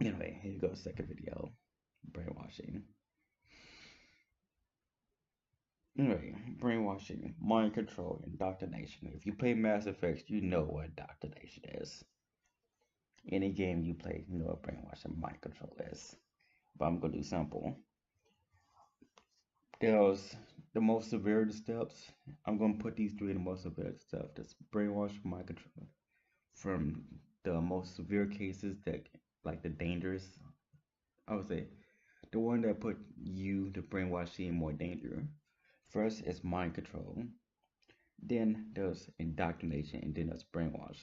Anyway, here you go, second video. Brainwashing. Anyway, brainwashing, mind control, indoctrination. If you play Mass Effect, you know what indoctrination is. Any game you play, you know what brainwashing, mind control is. But I'm gonna do simple. There's the most severe steps. I'm gonna put these three in the most severe steps. That's brainwash, mind control. From the most severe cases that, like the dangerous, I would say the one that put you, the brainwashing, in more danger. First is mind control. Then there's indoctrination, and then there's brainwash.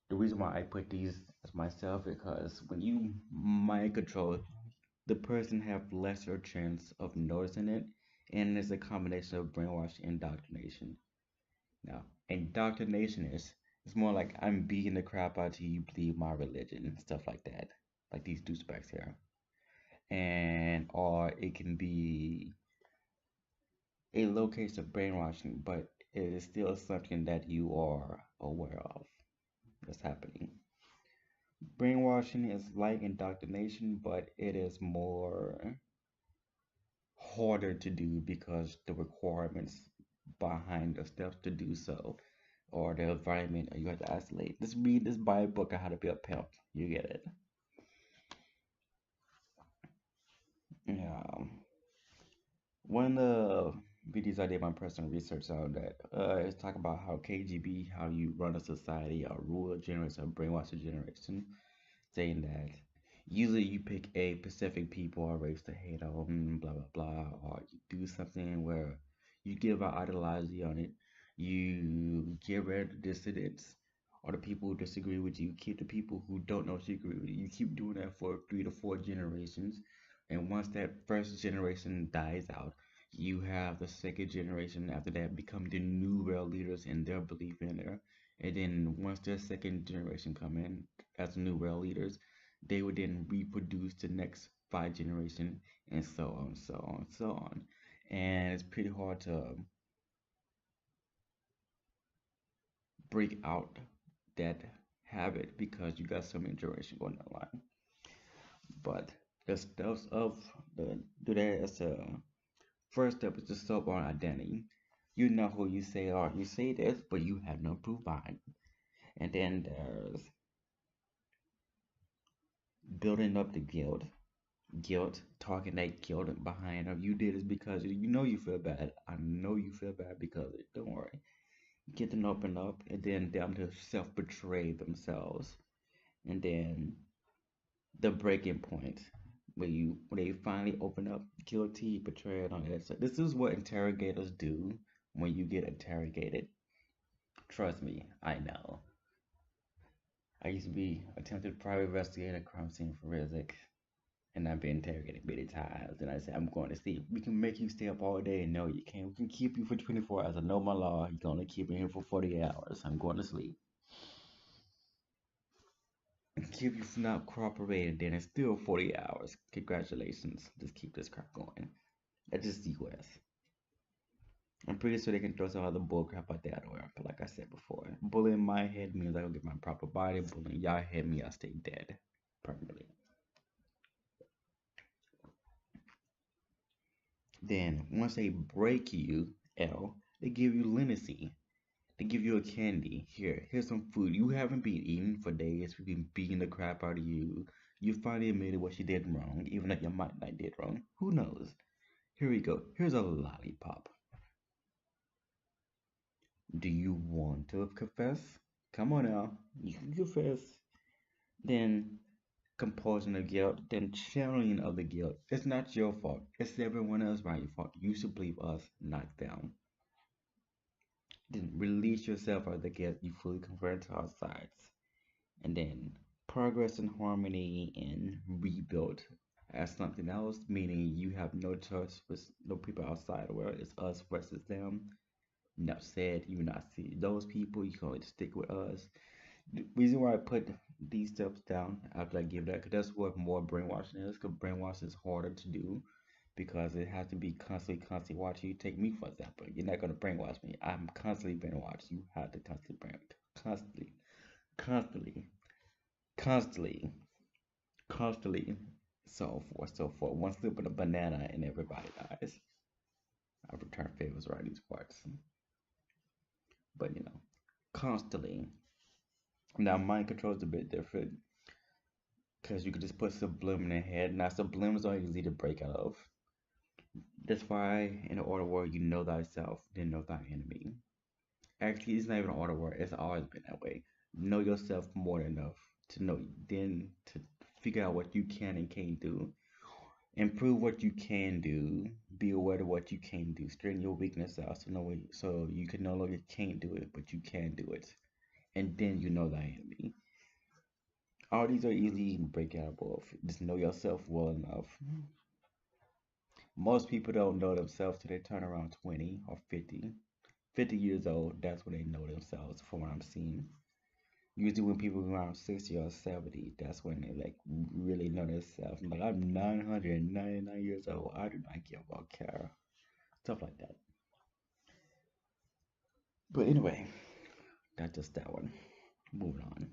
The reason why I put these as myself because when you mind control, the person have lesser chance of noticing it, and it's a combination of brainwash and indoctrination. Now, indoctrination is it's more like I'm beating the crap out of you, believe my religion, stuff like that, like these douchebags here, and or it can be a low case of brainwashing, but it is still something that you are aware of that's happening. Brainwashing is like indoctrination, but it is more harder to do because the requirements behind the steps to do so or the environment you have to isolate. Just read this Bible book on how to be a pimp. You get it. Yeah. One of the videos I did my personal research on that is talk about how KGB, how you run a society, or rule a generation, or brainwash a generation, saying that usually you pick a specific people or race to hate on, blah blah blah, or you do something where you give out ideology on it, you get rid of the dissidents or the people who disagree with you, keep the people who don't know agree with you. You keep doing that for 3 to 4 generations, and once that first generation dies out, you have the second generation after that become the new world leaders and their belief in there. And then once their second generation come in as new world leaders, they would then reproduce the next 5 generation and so on, so on, so on. And it's pretty hard to break out that habit because you got so many generations going online. But the steps of the do that as a first step is to stop on identity. You know who you say are. You say this, but you have no proof behind it. And then there's building up the guilt, talking that guilt behind of you did this because you know you feel bad. I know you feel bad because of it. Don't worry. Get them open up, and then them to self betray themselves, and then the breaking point where you when they finally open up, guilty, betrayed on it. So this is what interrogators do when you get interrogated. Trust me, I know. I used to be attempted private investigator, crime scene forensic, and I've been interrogated many times. And I say, I'm going to sleep. We can make you stay up all day. No, you can't. We can keep you for 24 hours. I know my law. You can only keep me here for 40 hours. I'm going to sleep. And keep you from not cooperating, then it's still 40 hours. Congratulations. Just keep this crap going. That's just the US. I'm pretty sure they can throw some other bull crap out there anywhere. But like I said before, bullying my head means I don't get my proper body. Bullying y'all head means I stay dead permanently. Then once they break you, L, they give you leniency. They give you a candy. Here's some food. You haven't been eating for days. We've been beating the crap out of you. You finally admitted what you did wrong, even though you might not did wrong. Who knows? Here we go. Here's a lollipop. Do you want to confess? Come on now. You can confess. Then compulsion of guilt, then channeling of the guilt. It's not your fault. It's everyone else's right fault. You should believe us, not them. Then release yourself of the guilt. You fully convert to our sides. And then progress and harmony and rebuild as something else, meaning you have no choice with no people outside the world. It's us versus them. Enough said. You not see those people. You can only stick with us. The reason why I put these steps down after I give that, because that's what more brainwashing is. Because brainwashing is harder to do because it has to be constantly watching you. Take me for example. You're not gonna brainwash me. I'm constantly brainwashed. You have to constantly constantly, constantly. constantly, so forth, so forth. One slip of a banana and everybody dies. I return favors right these parts, but constantly. Now, mind control is a bit different because you can just put subliminal in your head. Now, subliminals are easy to break out of. That's why in the order word, you know thyself, then know thy enemy. Actually, it's not even an order word. It's always been that way. Know yourself more than enough to know, then to figure out what you can and can't do. Improve what you can do. Be aware of what you can do. Straighten your weakness out so you can no longer can't do it, but you can do it. And then you know thy enemy. All these are easy to break out of. Just know yourself well enough. Most people don't know themselves till they turn around 20 or 50. 50 years old, that's when they know themselves, from what I'm seeing. Usually when people are around 60 or 70, that's when they like really know themselves. I'm like, I'm 999 years old. I do not give a care. Stuff like that. But anyway, that's just that one. Moving on.